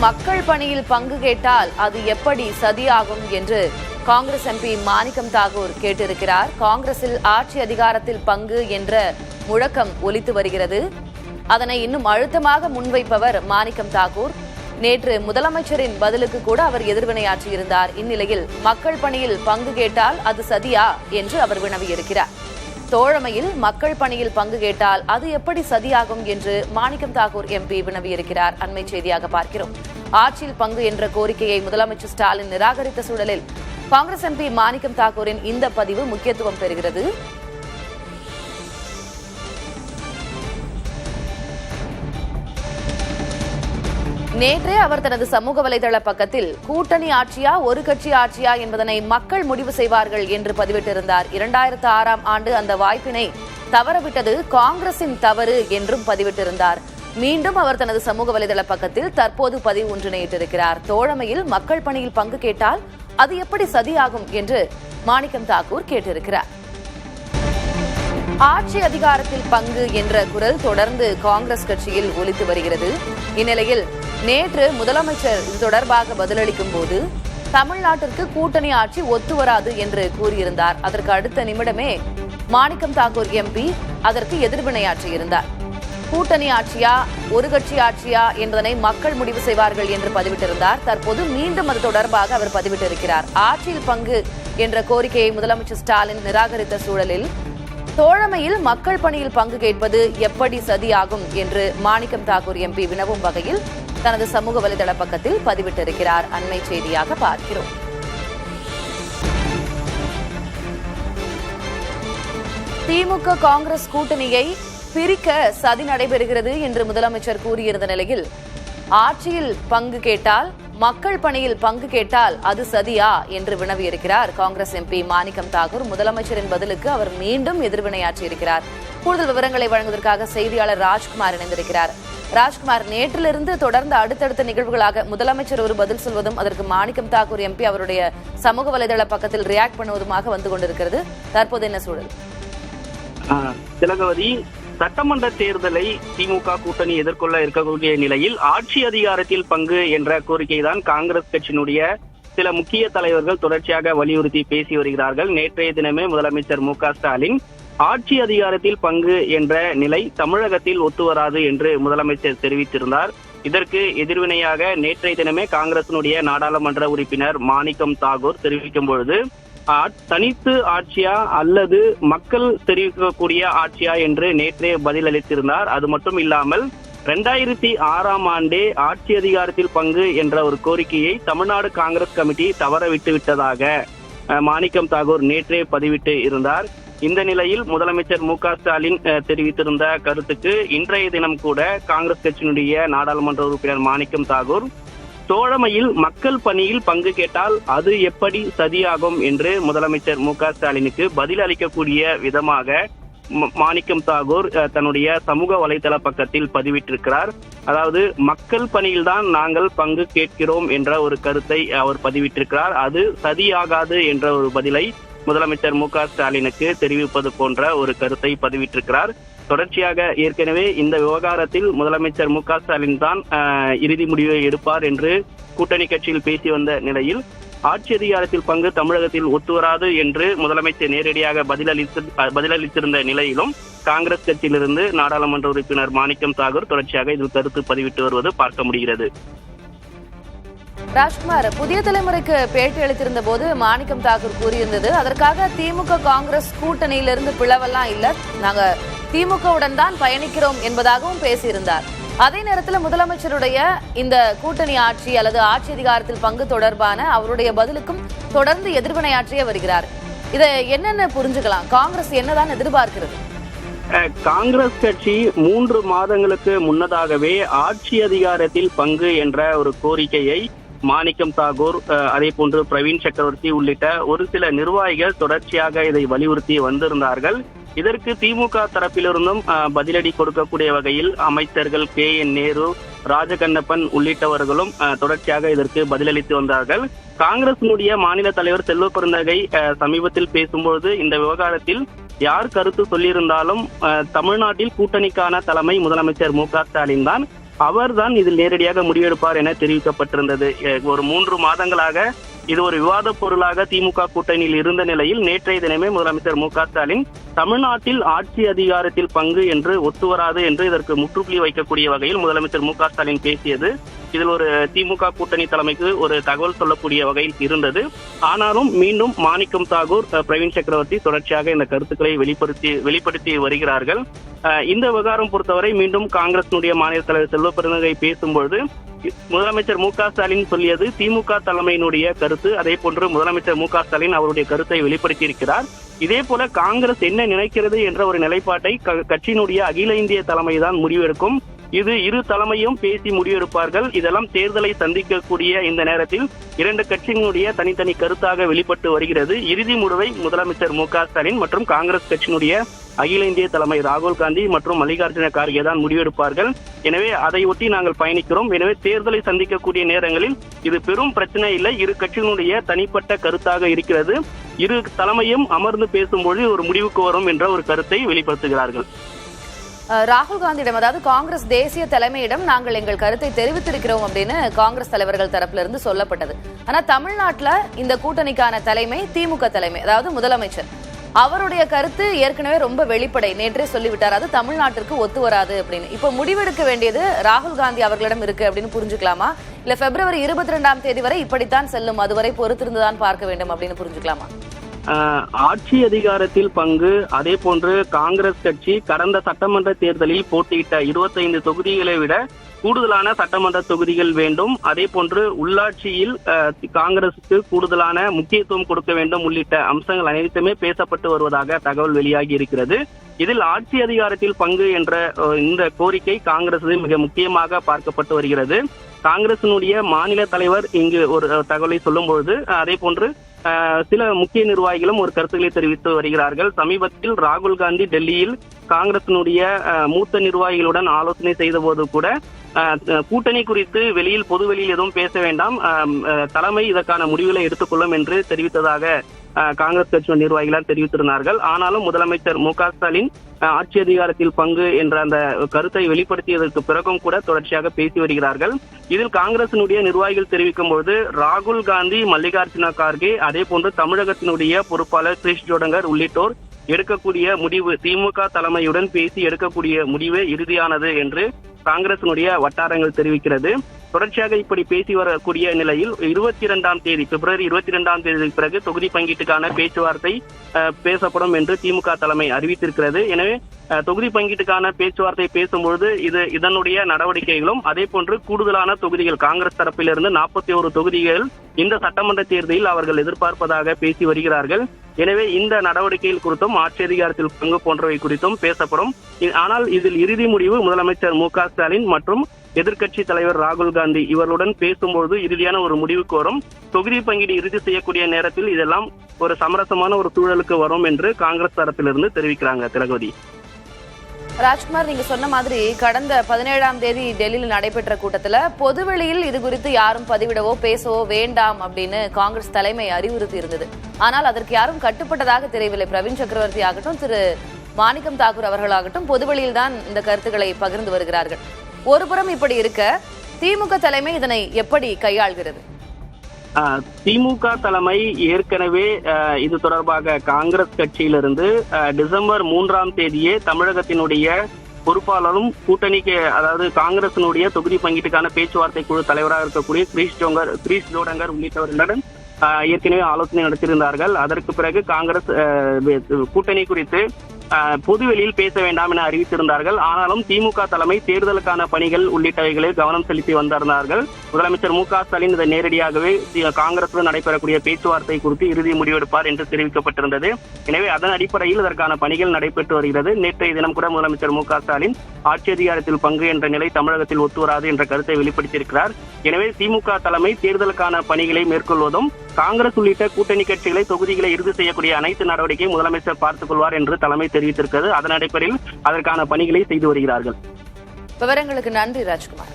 மக்கள் பணியில் பங்கு கேட்டால் அது எப்படி சதியாகும் என்று காங்கிரஸ் எம்பி மாணிக்கம் தாகூர் கேட்டிருக்கிறார். காங்கிரஸில் ஆட்சி அதிகாரத்தில் பங்கு என்ற முழக்கம் ஒலித்து வருகிறது. அதனை இன்னும் அழுத்தமாக முன்வைப்பவர் மாணிக்கம் தாகூர். நேற்று முதலமைச்சரின் பதிலுக்கு கூட அவர் எதிர்வினையாற்றியிருந்தார். இந்நிலையில் மக்கள் பணியில் பங்கு கேட்டால் அது சதியா என்று அவர் வினவியிருக்கிறார். தோழமையில் மக்கள் பணியில் பங்கு கேட்டால் அது எப்படி சதியாகும் என்று மாணிக்கம் தாகூர் எம்பி வினவியிருக்கிறார். அண்மை செய்தியாக பார்க்கிறோம். ஆட்சியில் பங்கு என்ற கோரிக்கையை முதலமைச்சர் ஸ்டாலின் நிராகரித்த சூழலில் காங்கிரஸ் எம்பி மாணிக்கம் தாகூரின் இந்த பதிவு முக்கியத்துவம் பெறுகிறது. நேற்றே அவர் தனது சமூக வலைதள பக்கத்தில் கூட்டணி ஆட்சியா ஒரு கட்சி ஆட்சியா என்பதனை மக்கள் முடிவு செய்வார்கள் என்று பதிவிட்டிருந்தார். 2006ஆம் ஆண்டு அந்த வாய்ப்பினை தவறவிட்டது காங்கிரசின் தவறு என்றும் பதிவிட்டிருந்தார். மீண்டும் அவர் தனது சமூக வலைதள பக்கத்தில் தற்போது பதிவு ஒன்றினை இட்டிருக்கிறார். தோழமையில் மக்கள் பணியில் பங்கு கேட்டால் அது எப்படி சதியாகும் என்று மாணிக்கம் தாகூர் கேட்டிருக்கிறார். ஆட்சி அதிகாரத்தில் பங்கு என்ற குரல் தொடர்ந்து காங்கிரஸ் கட்சியில் ஒலித்து வருகிறது. இந்நிலையில் நேற்று முதலமைச்சர் இது தொடர்பாக பதிலளிக்கும் போது தமிழ்நாட்டிற்கு கூட்டணி ஆட்சி ஒத்து வராது என்று கூறியிருந்தார். அதற்கு அடுத்த நிமிடமே மாணிக்கம் தாகூர் எம்பி அதற்கு எதிர்வினையாற்றியிருந்தார். கூட்டணி ஆட்சியா ஒரு கட்சி ஆட்சியா என்பதனை மக்கள் முடிவு செய்வார்கள் என்று பதிவிட்டிருந்தார். தற்போது மீண்டும் அது தொடர்பாக அவர் பதிவிட்டிருக்கிறார். ஆட்சியில் பங்கு என்ற கோரிக்கையை முதலமைச்சர் ஸ்டாலின் நிராகரித்த சூழலில் தோழமையில் மக்கள் பணியில் பங்கு கேட்பது எப்படி சதியாகும் என்று மாணிக்கம் தாகூர் எம்பி வினவும் வகையில் தனது சமூக வலைதள பக்கத்தில் பதிவிட்டிருக்கிறார். அண்மை செய்தியாக பார்க்கிறோம். திமுக காங்கிரஸ் கூட்டணியை பிரிக்க சதி நடைபெறுகிறது என்று முதலமைச்சர் கூறியிருந்த நிலையில் ஆட்சியில் பங்கு கேட்டால் மக்கள் பணியில் பங்கு கேட்டால் அது சதியா என்று வினவியிருக்கிறார் காங்கிரஸ் எம்பி மாணிக்கம் தாகூர். முதலமைச்சரின் பதிலுக்கு அவர் மீண்டும் எதிர்வினையாற்றியிருக்கிறார். கூடுதல் விவரங்களை வழங்குவதற்காக செய்தியாளர் ராஜ்குமார் இணைந்திருக்கிறார். ராஜ்குமார், நேற்றிலிருந்து தொடர்ந்து அடுத்தடுத்த நிகழ்வுகளாக முதலமைச்சர் ஒரு பதில் சொல்வதும் அதற்கு மாணிக்கம் தாகூர் எம்பி அவருடைய சமூக வலைதள பக்கத்தில் ரியாக்ட் பண்ணுவதுமாக வந்து கொண்டிருக்கிறது. தற்போது என்ன சூழல்? திலகவதி, சட்டமன்ற தேர்தலை திமுக கூட்டணி எதிர்கொள்ள இருக்கக்கூடிய நிலையில் ஆட்சி அதிகாரத்தில் பங்கு என்ற கோரிக்கை தான் காங்கிரஸ் கட்சியினுடைய சில முக்கிய தலைவர்கள் தொடர்ச்சியாக வலியுறுத்தி பேசி வருகிறார்கள். நேற்றைய தினமே முதலமைச்சர் மு.க. ஸ்டாலின் ஆட்சி அதிகாரத்தில் பங்கு என்ற நிலை தமிழகத்தில் ஒத்துவராது என்று முதலமைச்சர் தெரிவித்திருந்தார். இதற்கு எதிர்வினையாக நேற்றைய தினமே காங்கிரசினுடைய நாடாளுமன்ற உறுப்பினர் மாணிக்கம் தாகூர் தெரிவிக்கும் பொழுது தனித்து ஆட்சியா அல்லது மக்கள் தெரிவிக்கக்கூடிய ஆட்சியா என்று நேற்றே பதிலளித்திருந்தார். அது மட்டும் இல்லாமல் 2006ஆம் ஆண்டே ஆட்சி அதிகாரத்தில் பங்கு என்ற ஒரு கோரிக்கையை தமிழ்நாடு காங்கிரஸ் கமிட்டி தவறவிட்டு விட்டதாக மாணிக்கம் தாகூர் நேற்றே பதிவிட்டு இருந்தார். இந்த நிலையில் முதலமைச்சர் மு.க. ஸ்டாலின் தெரிவித்திருந்த கருத்துக்கு இன்றைய தினம் கூட காங்கிரஸ் கட்சியினுடைய நாடாளுமன்ற உறுப்பினர் மாணிக்கம் தாகூர் தோழமையில் மக்கள் பணியில் பங்கு கேட்டால் அது எப்படி சதியாகும் என்று முதலமைச்சர் மு.க. ஸ்டாலினுக்கு பதில் அளிக்கக்கூடிய விதமாக மாணிக்கம் தாகூர் தன்னுடைய சமூக வலைதள பக்கத்தில் பதிவிட்டிருக்கிறார். அதாவது மக்கள் பணியில்தான் நாங்கள் பங்கு கேட்கிறோம் என்ற ஒரு கருத்தை அவர் பதிவிட்டிருக்கிறார். அது சதியாகாது என்ற ஒரு பதிலை முதலமைச்சர் மு.க. ஸ்டாலினுக்கு தெரிவிப்பது போன்ற ஒரு கருத்தை பதிவிட்டிருக்கிறார். தொடர்ச்சியாக ஏற்கனவே இந்த விவகாரத்தில் முதலமைச்சர் மு.க. ஸ்டாலின் தான் இறுதி முடிவை எடுப்பார் என்று கூட்டணி கட்சியில் பேசி வந்த நிலையில் ஆட்சி அதிகாரத்தில் பங்கு தமிழகத்தில் ஒத்துவராது என்று முதலமைச்சர் நேரடியாக பதிலளித்திருந்த நிலையிலும் காங்கிரஸ் கட்சியிலிருந்து நாடாளுமன்ற உறுப்பினர் மாணிக்கம் தாகூர் தொடர்ச்சியாக இதில் கருத்து பதிவிட்டு வருவது பார்க்க முடிகிறது. ராஜ்குமார், புதிய தலைமுறைக்கு பேட்டி அளித்திருந்த போது மாணிக்கம் தாகூர் கூறியிருந்தது, அதற்காக திமுக காங்கிரஸ் கூட்டணியிலிருந்து பிளவெல்லாம் இல்ல, நாங்க திமுகவுடன் தான் பயணிக்கிறோம் என்பதாகவும் பேசியிருந்தார். அதே நேரத்தில் முதலமைச்சருடைய இந்த கூட்டணி ஆட்சி அல்லது ஆட்சி அதிகாரத்தில் பங்கு தொடர்பான அவருடைய பதிலுக்கும் தொடர்ந்து எதிர்வினையாற்றியே வருகிறார். இதை என்னென்ன புரிஞ்சுக்கலாம்? காங்கிரஸ் என்னதான் எதிர்பார்க்கிறது? காங்கிரஸ் கட்சி 3 மாதங்களுக்கு முன்னதாகவே ஆட்சி அதிகாரத்தில் பங்கு என்ற ஒரு கோரிக்கையை மாணிக்கம் தாகூர், அதே போன்று பிரவீன் சக்கரவர்த்தி உள்ளிட்ட ஒரு சில நிர்வாகிகள் தொடர்ச்சியாக இதை வலியுறுத்தி வந்திருந்தார்கள். இதற்கு திமுக தரப்பிலிருந்தும் பதிலடி கொடுக்கக்கூடிய வகையில் அமைச்சர்கள் KN நேரு, ராஜகண்ணப்பன் உள்ளிட்டவர்களும் தொடர்ச்சியாக இதற்கு பதிலளித்து வந்தார்கள். காங்கிரசினுடைய மாநில தலைவர் செல்வ பெருந்தகை சமீபத்தில் பேசும்போது இந்த விவகாரத்தில் யார் கருத்து சொல்லியிருந்தாலும் தமிழ்நாட்டில் கூட்டணிக்கான தலைமை முதலமைச்சர் மு.க. ஸ்டாலின் தான். அவர்தான் இதில் நேரடியாக முடிவெடுப்பார் என தெரிவிக்கப்பட்டிருந்தது. ஒரு 3 மாதங்களாக இது ஒரு விவாத பொருளாக திமுக கூட்டணியில் இருந்த நிலையில் நேற்றைய தினமே முதலமைச்சர் மு.க.ஸ்டாலின் தமிழ்நாட்டில் ஆட்சி அதிகாரத்தில் பங்கு என்று ஒத்துவராது என்று இதற்கு முற்றுப்புள்ளி வைக்கக்கூடிய வகையில் முதலமைச்சர் மு.க.ஸ்டாலின் பேசியது இதில் ஒரு திமுக கூட்டணி தலைமைக்கு ஒரு தகவல் சொல்லக்கூடிய வகையில் இருந்தது. ஆனாலும் மீண்டும் மாணிக்கம் தாகூர், பிரவீன் சக்கரவர்த்தி தொடர்ச்சியாக இந்த கருத்துக்களை வெளிப்படுத்தி வருகிறார்கள். இந்த விவகாரம் பொறுத்தவரை மீண்டும் காங்கிரசினுடைய மாநில தலைவர் செல்வ பெருந்தகை பேசும்பொழுது முதலமைச்சர் மு.க.ஸ்டாலின் சொல்லியது திமுக தலைமையினுடைய கருத்து. அதே போன்று முதலமைச்சர் மு.க.ஸ்டாலின் அவருடைய கருத்தை வெளிப்படுத்தி இருக்கிறார். இதே போல காங்கிரஸ் என்ன நினைக்கிறது என்ற ஒரு நிலைப்பாட்டை கட்சியினுடைய அகில இந்திய தலைமைதான் முடிவெடுக்கும். இது இரு தலைமையும் பேசி முடிவெடுப்பார்கள். இதெல்லாம் தேர்தலை சந்திக்கக்கூடிய இந்த நேரத்தில் 2 கட்சியினுடைய தனித்தனி கருத்தாக வெளிப்பட்டு வருகிறது. இறுதி முடிவை முதலமைச்சர் மு.க.ஸ்டாலின் மற்றும் காங்கிரஸ் கட்சியினுடைய அகில இந்திய தலைமை ராகுல் காந்தி மற்றும் மல்லிகார்ஜுன கார்கே தான் முடிவெடுப்பார்கள். எனவே அதை ஒட்டி நாங்கள் பயணிக்கிறோம். எனவே தேர்தலை சந்திக்கக்கூடிய நேரங்களில் இது பெரும் பிரச்சனை இல்லை. இரு கட்சியினுடைய தனிப்பட்ட கருத்தாக இருக்கிறது. இரு தலைமையும் அமர்ந்து பேசும்போது ஒரு முடிவுக்கு வரும் என்ற ஒரு கருத்தை வெளிப்படுத்துகிறார்கள். ராகுல் காந்தியிடம், அதாவது காங்கிரஸ் தேசிய தலைமையிடம் நாங்கள் எங்கள் கருத்தை தெரிவித்திருக்கிறோம் அப்படின்னு காங்கிரஸ் தலைவர்கள் தரப்புல இருந்து சொல்லப்பட்டது. ஆனா தமிழ்நாட்டுல இந்த கூட்டணிக்கான தலைமை திமுக தலைமை, அதாவது முதலமைச்சர் அவருடைய கருத்து ஏற்கனவே ரொம்ப வெளிப்படை, நேற்றே சொல்லிவிட்டார், அது தமிழ்நாட்டிற்கு ஒத்து வராது அப்படின்னு. இப்ப முடிவெடுக்க வேண்டியது ராகுல் காந்தி அவர்களிடம் இருக்கு அப்படின்னு புரிஞ்சுக்கலாமா, இல்ல பிப்ரவரி 22ஆம் தேதி வரை இப்படித்தான் செல்லும், அதுவரை பொறுத்திருந்துதான் பார்க்க வேண்டும் அப்படின்னு புரிஞ்சுக்கலாமா? ஆட்சி அதிகாரத்தில் பங்கு, அதே போன்று காங்கிரஸ் கட்சி கடந்த சட்டமன்ற தேர்தலில் போட்டியிட்ட 25 தொகுதிகளை விட கூடுதலான சட்டமன்ற தொகுதிகள் வேண்டும். அதே போன்று உள்ளாட்சியில் காங்கிரசுக்கு கூடுதலான முக்கியத்துவம் கொடுக்க வேண்டும் உள்ளிட்ட அம்சங்கள் அனைத்துமே பேசப்பட்டு வருவதாக தகவல் வெளியாகி இருக்கிறது. இதில் ஆட்சி அதிகாரத்தில் பங்கு என்ற இந்த கோரிக்கை காங்கிரஸ் மிக முக்கியமாக பார்க்கப்பட்டு வருகிறது. காங்கிரசினுடைய மாநில தலைவர் இங்கு ஒரு தகவலை சொல்லும் பொழுது அதே போன்று சில முக்கிய நிர்வாகிகளும் ஒரு கருத்துக்களை தெரிவித்து வருகிறார்கள். சமீபத்தில் ராகுல் காந்தி டெல்லியில் காங்கிரசினுடைய மூத்த நிர்வாகிகளுடன் ஆலோசனை செய்த போது கூட கூட்டணி குறித்து பொது வெளியில் எதுவும் பேச வேண்டாம், தலைமை இதற்கான முடிவுகளை எடுத்துக்கொள்ளும் என்று தெரிவித்ததாக காங்கிரஸ் கட்சி நிர்வாகிகளால் தெரிவித்திருந்தார்கள். ஆனாலும் முதலமைச்சர் மு.க.ஸ்டாலின் ஆட்சி அதிகாரத்தில் பங்கு என்ற அந்த கருத்தை வெளிப்படுத்தியதற்கு பிறகும் கூட தொடர்ச்சியாக பேசி வருகிறார்கள். இதில் காங்கிரசினுடைய நிர்வாகிகள் தெரிவிக்கும் பொழுது ராகுல் காந்தி, மல்லிகார்ஜுன கார்கே, அதே போன்று தமிழகத்தினுடைய பொறுப்பாளர் கிரீஷ் ஜோடங்கர் உள்ளிட்டோர் எடுக்கக்கூடிய முடிவு, திமுக தலைமையுடன் பேசி எடுக்கக்கூடிய முடிவே இறுதியானது என்று காங்கிரசினுடைய வட்டாரங்கள் தெரிவிக்கிறது. தொடர்ச்சியாக இப்படி பேசி வரக்கூடிய நிலையில் 22ஆம் தேதி, பிப்ரவரி 22ஆம் தேதிக்கு பிறகு தொகுதி பங்கீட்டுக்கான பேச்சுவார்த்தை பேசப்படும் என்று திமுக தலைமை அறிவித்திருக்கிறது. எனவே தொகுதி பங்கீட்டுக்கான பேச்சுவார்த்தை பேசும்பொழுது இதனுடைய நடவடிக்கைகளும் அதே போன்று கூடுதலான தொகுதிகள் காங்கிரஸ் தரப்பிலிருந்து 41 தொகுதிகள் இந்த சட்டமன்ற தேர்தலில் அவர்கள் எதிர்பார்ப்பதாக பேசி வருகிறார்கள். எனவே இந்த நடவடிக்கைகள் குறித்தும் ஆட்சி அதிகாரத்தில் பங்கு போன்றவை குறித்தும் பேசப்படும். ஆனால் இதில் இறுதி முடிவு முதலமைச்சர் மு.க.ஸ்டாலின் மற்றும் எதிர்க்கட்சி தலைவர் ராகுல் காந்தி இவர்களுடன் பேசும்போது இறுதியான ஒரு முடிவுக்கு வரும். தொகுதி பங்கீடு இறுதி செய்யக்கூடிய நேரத்தில் இதெல்லாம் ஒரு சமரசமான ஒரு சூழலுக்கு வரும் என்று காங்கிரஸ் தரப்பிலிருந்து தெரிவிக்கிறாங்க. திலகவதி. ராஜ்குமார், நீங்க சொன்ன மாதிரி கடந்த 17ஆம் தேதி டெல்லியில் நடைபெற்ற கூட்டத்துல பொதுவெளியில் இது குறித்து யாரும் பதிவிடவோ பேசவோ வேண்டாம் அப்படின்னு காங்கிரஸ் தலைமை அறிவுறுத்தி இருந்தது. ஆனால் அதற்கு யாரும் கட்டுப்பட்டதாக தெரியவில்லை. பிரவீன் சக்கரவர்த்தி ஆகட்டும், திரு மாணிக்கம் தாக்கூர் அவர்களாகட்டும் பொதுவெளியில் தான் இந்த கருத்துக்களை பகிர்ந்து வருகிறார்கள். ஒருபுறம் இப்படி இருக்க திமுக தலைமை இதனை எப்படி கையாள்கிறது? திமுக தலைமை ஏற்கனவே இது தொடர்பாக காங்கிரஸ் கட்சியிலிருந்து டிசம்பர் 3ஆம் தேதியே தமிழகத்தினுடைய பொறுப்பாளரும் கூட்டணிக்கு, அதாவது காங்கிரசினுடைய தொகுதி பங்கீட்டுக்கான பேச்சுவார்த்தை குழு தலைவராக இருக்கக்கூடிய கிரீஷ் ஜோடங்கர் உள்ளிட்டவர்களுடன் ஏற்கனவே ஆலோசனை நடத்தியிருந்தார்கள். அதற்கு பிறகு காங்கிரஸ் கூட்டணி குறித்து பொதுவெளியில் பேச வேண்டாம் என அறிவித்திருந்தார்கள். ஆனாலும் திமுக தலைமை தேர்தலுக்கான பணிகள் உள்ளிட்டவைகளில் கவனம் செலுத்தி வந்திருந்தார்கள். முதலமைச்சர் மு.க.ஸ்டாலின் இதை நேரடியாகவே காங்கிரசுடன் நடைபெறக்கூடிய பேச்சுவார்த்தை குறித்து இறுதி முடிவெடுப்பார் என்று தெரிவிக்கப்பட்டிருந்தது. எனவே அதன் அடிப்படையில் இதற்கான பணிகள் நடைபெற்று வருகிறது. நேற்றைய தினம் கூட முதலமைச்சர் மு.க.ஸ்டாலின் ஆட்சி அதிகாரத்தில் பங்கு என்ற நிலை தமிழகத்தில் ஒத்துவராது என்ற கருத்தை வெளிப்படுத்தியிருக்கிறார். எனவே திமுக தலைமை தேர்தலுக்கான பணிகளை மேற்கொள்வதும் காங்கிரஸ் உள்ளிட்ட கூட்டணி கட்சிகளை தொகுதிகளை இறுதி செய்யக்கூடிய அனைத்து நடவடிக்கையும் முதலமைச்சர் பார்த்துக் கொள்வார் என்று தலைமை தெரிவித்திருக்கிறது. அதன் அடிப்படையில் அதற்கான பணிகளை செய்து வருகிறார்கள். விவரங்களுக்கு நன்றி ராஜ்குமார்.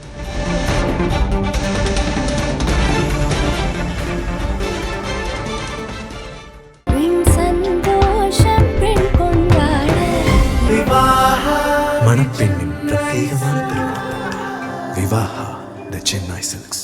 மணப்பெண்ணின் பிரத்யேகமான திருமணம் Chennai Silks.